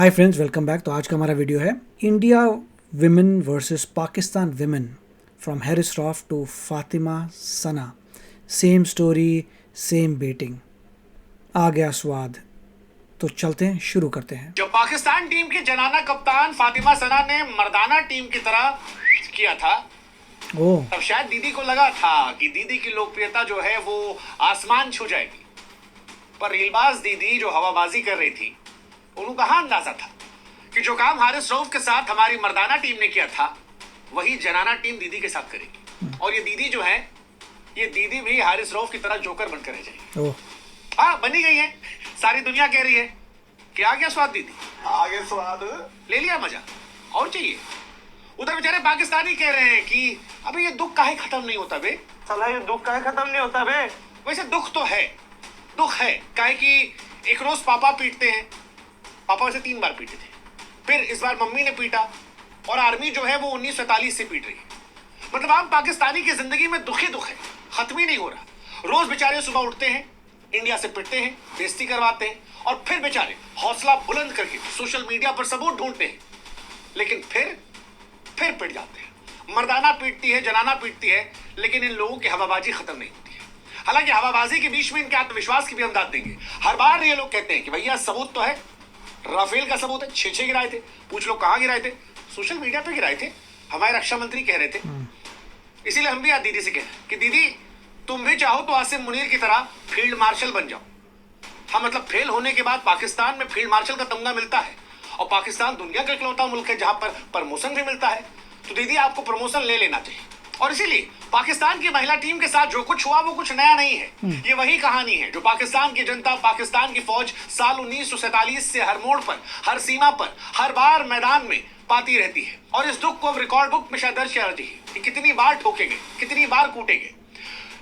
Hi friends, welcome back. तो आज का हमारा वीडियो है India women versus Pakistan women, from Haris Rauf to Fatima Sana. Same story, same batting. आ गया स्वाद। तो चलते हैं, शुरू करते हैं। जो पाकिस्तान टीम की जनाना कप्तान फातिमा सना ने मर्दाना टीम की तरह किया था, ओह, तब शायद दीदी को लगा था कि दीदी की लोकप्रियता जो है वो आसमान छू जाएगी। पर रीलबाज दीदी जो हवाबाजी कर रही थी, उन्हें कहाँ अंदाजा था कि जो काम हारिस रऊफ के साथ हमारी मर्दाना टीम ने किया था, वही जनाना टीम दीदी के साथ करेगी। और ये दीदी जो है, ये दीदी भी हारिस रऊफ की तरह जोकर बनकर रह जाएगी। ओह, हाँ, बनी गई है। सारी दुनिया कह रही है कि आ गया स्वाद दीदी, आगे स्वाद ले लिया मजा, और चाहिए। उधर बेचारे पाकिस्तानी कह रहे हैं कि अबे ये दुख काहे खत्म नहीं होता बे। साला ये दुख काहे खत्म नहीं होता बे। वैसे दुख तो है, दुख है काहे कि एक रोज पापा पीटते हैं। पापा वैसे 3 बार पीटे थे, फिर इस बार मम्मी ने पीटा, और आर्मी जो है वो 1947 से पीट रही है। मतलब आम पाकिस्तानी की जिंदगी में दुख ही दुख है, खत्म ही नहीं हो रहा। रोज बेचारे सुबह उठते हैं, इंडिया से पिटते हैं, बेइज्जती करवाते हैं, और फिर बेचारे हौसला बुलंद करके सोशल मीडिया पर सबूत ढूंढते हैं, लेकिन फिर पिट जाते हैं। मर्दाना पीटती है, जनाना पीटती है, लेकिन इन लोगों की हवाबाजी खत्म नहीं होती है। हालांकि हवाबाजी के बीच में इनके आत्मविश्वास की भी हम दाद देंगे। हर बार ये लोग कहते हैं कि भैया सबूत तो है, राफेल का सबूत है, 6 गिराए थे। पूछ लो कहां गिराए थे, सोशल मीडिया पे गिराए थे। हमारे रक्षा मंत्री कह रहे थे। इसीलिए हम भी आज दीदी से कह रहे हैं कि दीदी तुम भी चाहो तो आसिम मुनीर की तरह फील्ड मार्शल बन जाओ। हाँ, मतलब फेल होने के बाद पाकिस्तान में फील्ड मार्शल का तमगा मिलता है, और पाकिस्तान दुनिया का इकलौता मुल्क है जहां पर प्रमोशन भी मिलता है। तो दीदी आपको प्रमोशन ले लेना चाहिए। और इसीलिए पाकिस्तान की महिला टीम के साथ जो कुछ हुआ वो कुछ नया नहीं है। ये वही कहानी है जो पाकिस्तान की जनता, पाकिस्तान की फौज साल 1947 से हर मोड़ पर, हर सीमा पर, हर बार मैदान में पाती रहती है। और इस दुख को अब रिकॉर्ड बुक में शायद दर्ज किया जाती है कि कितनी बार ठोके गए, कितनी बार कूटे गए।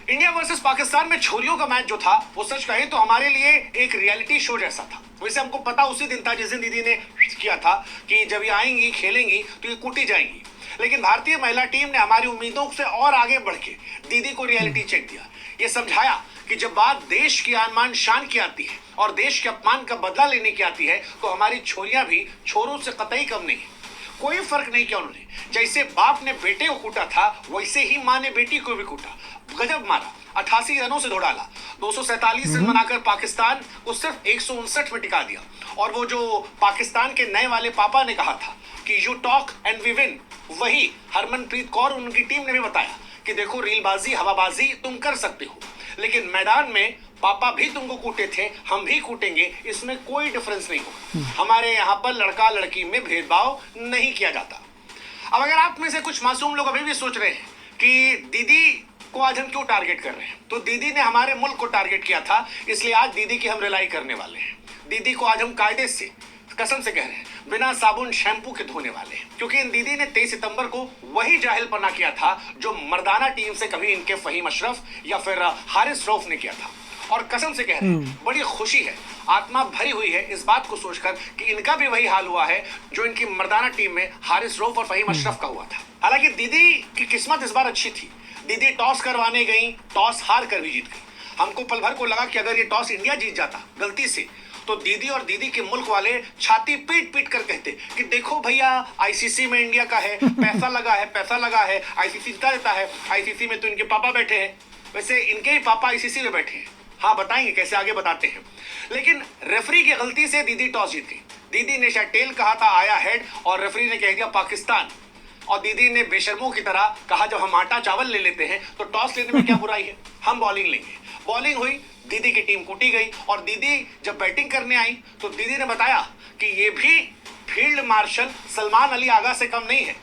इंडिया वर्सेस पाकिस्तान में छोरियों का मैच जो था, वो सच कहे तो हमारे लिए एक रियलिटी शो जैसा था। वैसे हमको पता उसी दिन था जिस दिन दीदी ने किया था कि जब ये आएंगी, खेलेंगी तो ये कूटी जाएंगी। लेकिन भारतीय महिला टीम ने हमारी उम्मीदों से और आगे बढ़ के दीदी को रियलिटी चेक दिया। ये समझाया कि जब बात देश की आन शान की आती है और देश के अपमान का बदला लेने की आती है, तो हमारी छोरियां भी छोरों से कतई कम नहीं है। कोई फर्क नहीं किया उन्होंने। जैसे बाप ने बेटे को कूटा था, वैसे ही माँ ने बेटी को भी कूटा, गजब मारा, 88 रनों से दौड़ा ला। 247 रन बनाकर पाकिस्तान को सिर्फ 159 में टिका दिया। और वो जो पाकिस्तान के नए वाले पापा ने कहा था कि you talk and we win, वही हरमनप्रीत कौर उनकी टीम ने भी बताया कि देखो रीलबाजी, हवाबाजी तुम कर सकते हो, लेकिन मैदान में पापा भी तुमको कूटे थे, हम भी कूटेंगे, इसमें कोई डिफरेंस नहीं होगा। हमारे यहाँ पर लड़का लड़की में भेदभाव नहीं किया जाता। अब अगर आप में से कुछ मासूम लोग अभी भी सोच रहे हैं कि दीदी को आज हम क्यों टारगेट कर रहे हैं, तो दीदी ने हमारे मुल्क को टारगेट किया था, इसलिए आज दीदी की हम रिलाई करने वाले हैं। दीदी को आज हम कायदे से, कसम से कह रहे हैं, बिना साबुन शैम्पू के धोने वाले हैं। क्योंकि इन दीदी ने 23 सितंबर को वही जाहिलपना किया था जो मर्दाना टीम से कभी इनके फहीम अशरफ या फिर हारिस रऊफ ने किया था। और कसम से कह रहे हैं, बड़ी खुशी है, आत्मा भरी हुई है इस बात को सोचकर कि इनका भी वही हाल हुआ है जो इनकी मर्दाना टीम में हारिस रऊफ और फहीम अशरफ का हुआ था। हालांकि दीदी की किस्मत इस बार अच्छी थी। दीदी टॉस करवाने गई, टॉस हार कर भी जीत गई। हमको पल भर को लगा कि अगर ये टॉस इंडिया जीत जाता गलती से, तो दीदी और दीदी के मुल्क वाले छाती पीट पीट कर कहते कि देखो भैया, आईसीसी में इंडिया का है, पैसा लगा है, पैसा लगा है, आईसीसी जिता देता है। आईसीसी में तो इनके पापा बैठे हैं, वैसे इनके ही पापा आईसीसी में बैठे हैं। हाँ, बताएंगे कैसे, आगे बताते हैं। लेकिन रेफरी की गलती से दीदी टॉस जीत गई। दीदी ने शायद टेल कहा था, आया हेड, और रेफरी ने कह दिया पाकिस्तान। और दीदी ने बेशर्मों की तरह कहा जब हम आटा चावल ले लेते हैं तो टॉस लेने में क्या बुराई है, हम बॉलिंग लेंगे। बॉलिंग हुई, दीदी की टीम कूटी गई, और दीदी जब बैटिंग करने आई तो दीदी ने बताया कि ये भी फील्ड मार्शल सलमान अली आगा से कम नहीं है।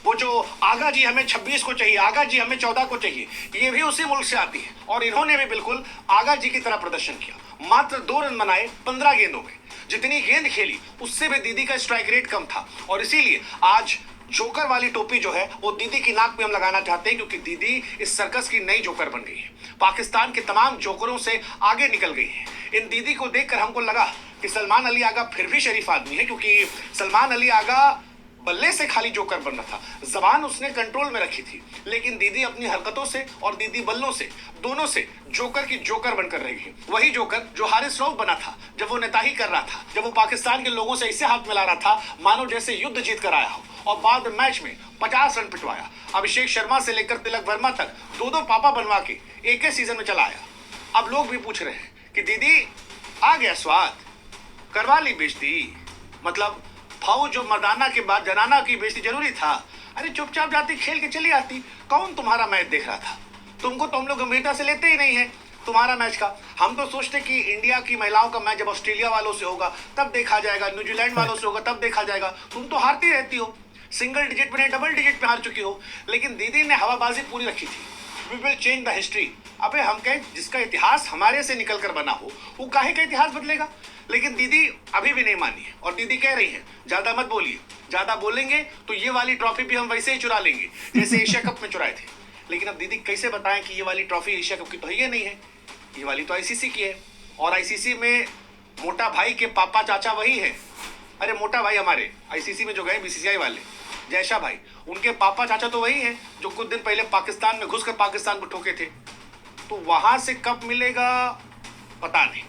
वो जो आगा जी हमें 26 को चाहिए, आगा जी हमें 14 को चाहिए, ये भी उसी मुल्क से आती है। और इन्होंने भी बिल्कुल आगा जी की तरह प्रदर्शन किया। मात्र 2 रन बनाए 15 गेंदों में। जितनी गेंद खेली उससे भी दीदी का स्ट्राइक रेट कम था। और इसीलिए आज जोकर वाली टोपी जो है वो दीदी की नाक पे हम लगाना चाहते हैं, क्योंकि दीदी इस सर्कस की नई जोकर बन गई है। पाकिस्तान के तमाम जोकरों से आगे निकल गई है। इन दीदी को देखकर हमको लगा कि सलमान अली आगा फिर भी शरीफ आदमी है, क्योंकि सलमान अली आगा बल्ले से खाली जोकर बनना था। जबान उसने कंट्रोल में रखी थी, लेकिन दीदी अपनी हरकतों से और दीदी बल्लों से, दोनों से जोकर की जोकर बनकर रह गई। वही जोकर जो हारिस रऊफ बना था जब वो नेताही कर रहा था, जब वो पाकिस्तान के लोगों से ऐसे हाथ मिला रहा था मानो जैसे युद्ध जीत कर आया हो, और बाद में मैच में 50 रन पिटवाया। अभिषेक शर्मा से लेकर तिलक वर्मा तक दो पापा बनवा के एक ही सीजन में चला आया। अब लोग भी पूछ रहे हैं कि दीदी आ गया स्वाद, करवा ली बेइज्जती, मतलब भाव जो मर्दाना के बाद जनाना की बेइज्जती जरूरी था। अरे चुपचाप जाती, खेल के चली आती। कौन तुम्हारा मैच देख रहा था? तुमको तो हम लोग गंभीरता से लेते ही नहीं है तुम्हारा मैच का। हम तो सोचते कि इंडिया की महिलाओं का मैच जब ऑस्ट्रेलिया वालों से होगा तब देखा जाएगा, न्यूजीलैंड वालों से होगा तब देखा जाएगा। तुम तो हारती रहती हो, सिंगल डिजिट में नहीं डबल डिजिट में हार चुकी हो। लेकिन दीदी ने हवाबाजी पूरी रखी थी। We will change the history. अबे हम कहें जिसका इतिहास हमारे से निकल कर बना हो वो काहे का इतिहास बदलेगा? लेकिन दीदी अभी भी नहीं मानी है, और दीदी कह रही है ज्यादा मत बोलिए, ज्यादा बोलेंगे तो ये वाली ट्रॉफी भी हम वैसे ही चुरा लेंगे जैसे एशिया कप में चुराए थे। लेकिन अब दीदी कैसे बताएं कि ये वाली ट्रॉफी एशिया कप की तो ये नहीं है, ये वाली तो आईसीसी की है, और आईसीसी में मोटा भाई के पापा चाचा वही है। अरे मोटा भाई हमारे आईसीसी में जो गए बीसीसीआई वाले जयशाह भाई, उनके पापा चाचा तो वही हैं जो कुछ दिन पहले पाकिस्तान में घुसकर पाकिस्तान को ठोके थे। तो वहां से कब मिलेगा पता नहीं,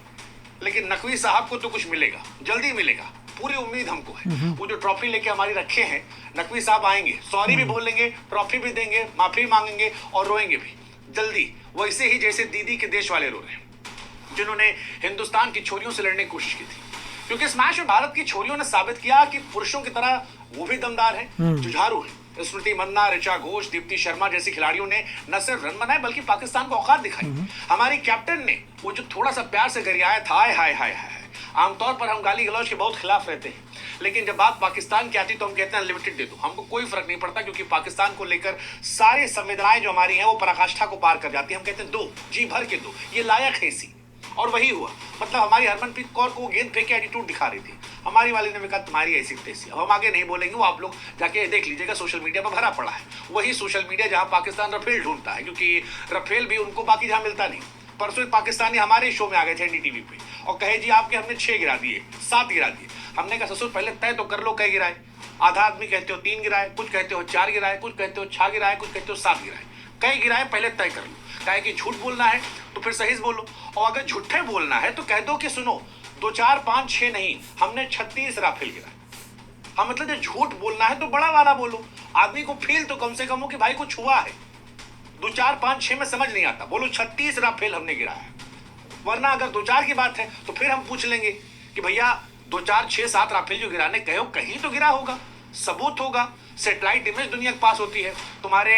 लेकिन नकवी साहब को तो कुछ मिलेगा, जल्दी मिलेगा, पूरी उम्मीद हमको है। वो जो ट्रॉफी लेके हमारी रखे हैं, नकवी साहब आएंगे, सॉरी भी बोलेंगे, ट्रॉफी भी देंगे, माफी मांगेंगे और रोएंगे भी जल्दी, वैसे ही जैसे दीदी के देश वाले रो रहे हैं जिन्होंने हिंदुस्तान की छोरियों से लड़ने की कोशिश की थी। क्योंकि स्मैश में भारत की छोरियों ने साबित किया कि पुरुषों की तरह वो भी दमदार है, जुझारू है। स्मृति मन्ना, ऋचा घोष, दीप्ति शर्मा जैसी खिलाड़ियों ने न सिर्फ रन बनाए बल्कि पाकिस्तान को औकात दिखाई। हमारी कैप्टन ने वो जो थोड़ा सा प्यार से गरियाया था, हाय हाय हाय हाय। आमतौर पर हम गाली गलौज के बहुत खिलाफ रहते हैं, लेकिन जब बात पाकिस्तान की आती तो हम कहते हैं लिमिटेड दे दो, हमको कोई फर्क नहीं पड़ता, क्योंकि पाकिस्तान को लेकर सारी संवेदनाएं जो हमारी हैं वो पराकाष्ठा को पार कर जाती है। हम कहते हैं दो, जी भर के दो, ये लायक है इसी। और वही हुआ, मतलब हमारी हरमनप्रीत कौर को गेंद फेंक के एटीट्यूड दिखा रही थी, हमारी वाली ने भी कहा तुम्हारी ऐसी तैसी। अब हम आगे नहीं बोलेंगे, वो आप लोग जाके देख लीजिएगा, सोशल मीडिया पर भरा पड़ा है। वही सोशल मीडिया जहां पाकिस्तान रफेल ढूंढता है, क्योंकि रफेल भी उनको बाकी जहां मिलता नहीं। परसों पाकिस्तानी हमारे शो में आ गए थे एनडीटीवी पे और कहे जी आपके हमने 6 गिरा दिए, 7 गिरा दिए। हमने कहा ससुर पहले तय तो कर लो कई गिराए। आधा आदमी कहते हो 3 गिराए, कुछ कहते हो 4 गिराए, कुछ कहते हो 6 गिराए, कुछ कहते हो 7 गिराए। कई गिराए पहले तय कर लो। कहे कि झूठ बोलना है तो फिर सही बोलो, और अगर झूठे बोलना है तो कह दो कि सुनो 2 4 5 6 नहीं, हमने 36 राफेल गिराए। हाँ, मतलब जब झूठ बोलना है तो बड़ा वाला बोलो, आदमी को फील तो कम से कम हो कि भाई कुछ हुआ है। 2 4 5 6 में समझ नहीं आता, बोलो 36 राफेल हमने गिराया है। वरना अगर 2 4 की बात है तो फिर हम पूछ लेंगे कि भैया 2 4 6 7 राफेल जो गिराने कहो कहीं तो गिरा होगा, सबूत होगा। सैटेलाइट इमेज दुनिया के पास होती है। तुम्हारे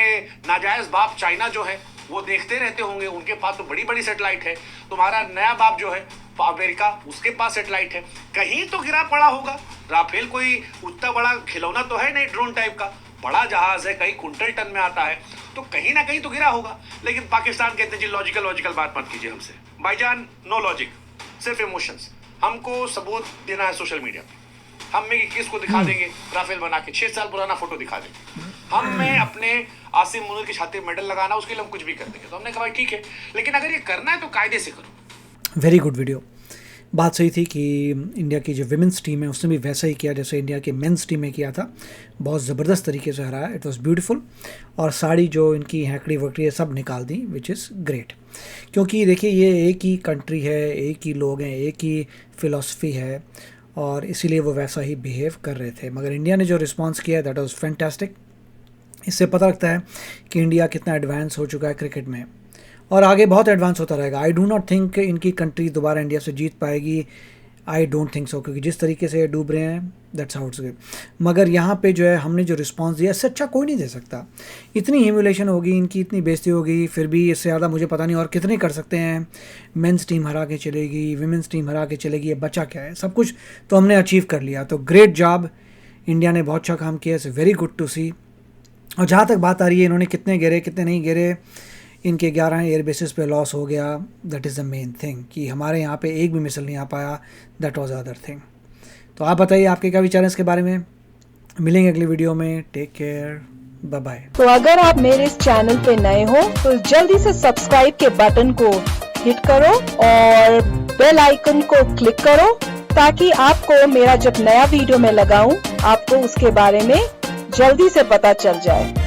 नाजायज बाप चाइना जो है वो देखते रहते होंगे, उनके पास तो बड़ी बड़ी सैटेलाइट है। तुम्हारा नया बाप जो है अमेरिका, उसके पास सैटेलाइट है, कहीं तो गिरा पड़ा होगा। राफेल कोई उतना बड़ा खिलौना तो है नहीं, ड्रोन टाइप का बड़ा जहाज है, कहीं कुंटल टन में आता है, तो कहीं ना कहीं तो गिरा होगा। लेकिन पाकिस्तान कहते हैं जी लॉजिकल बात मत कीजिए हमसे। भाईजान नो लॉजिक, सिर्फ इमोशंस। हमको सबूत देना है सोशल मीडिया पे, हम में किस को दिखा देंगे राफेल बना के, 6 साल पुराना फोटो दिखा देंगे। हम में अपने आसिम मुनीर की छाती में मेडल लगाना, उसके लिए हम कुछ भी कर देंगे। तो हमने कहा भाई ठीक है, लेकिन अगर ये करना है तो कायदे से करो। Very good video. बात सही थी कि इंडिया की जो विमेंस टीम है उसने भी वैसा ही किया जैसे इंडिया की मेंस टीम ने किया था। बहुत ज़बरदस्त तरीके से हराया, इट वाज़ ब्यूटीफुल। और साड़ी जो इनकी हैकड़ी वकड़ी है सब निकाल दी, विच इज़ ग्रेट। क्योंकि देखिए ये एक ही कंट्री है, एक ही लोग हैं, एक ही फ़िलासफ़ी है, और इसीलिए वो वैसा ही बिहेव कर रहे थे। मगर इंडिया ने जो रिस्पॉन्स किया दैट वाज फैंटास्टिक। इससे पता लगता है कि इंडिया कितना एडवांस हो चुका है क्रिकेट में, और आगे बहुत एडवांस होता रहेगा। आई डू नॉट थिंक इनकी कंट्री दोबारा इंडिया से जीत पाएगी, आई डोंट थिंक सो, क्योंकि जिस तरीके से डूब रहे हैं दैट्स हाउ इट्स गोइंग। मगर यहाँ पे जो है हमने जो रिस्पांस दिया इससे अच्छा कोई नहीं दे सकता। इतनी ह्यूमिलेशन होगी इनकी, इतनी बेइज्जती होगी, फिर भी इससे ज़्यादा मुझे पता नहीं और कितने कर सकते हैं। मेंस टीम हरा के चलेगी, विमेंस टीम हरा के चलेगी, ये बचा क्या है? सब कुछ तो हमने अचीव कर लिया। तो ग्रेट जॉब, इंडिया ने बहुत अच्छा काम किया, इट्स वेरी गुड टू सी। और जहाँ तक बात आ रही है इन्होंने कितने गिरे कितने नहीं गिरे, इनके 11 एयर बेसिस पे लॉस हो गया, that is the main thing, कि हमारे यहाँ पे एक भी मिसल नहीं आ पाया, दैट वाज अदर थिंग। तो आप बताइए आपके क्या विचार हैं इसके बारे में। मिलेंगे अगली वीडियो में, टेक केयर, बाय बाय। तो अगर आप मेरे इस चैनल पे नए हो तो जल्दी से सब्सक्राइब के बटन को हिट करो और बेल आइकन को क्लिक करो, ताकि आपको मेरा जब नया वीडियो मैं लगाऊं आपको उसके बारे में जल्दी से पता चल जाए।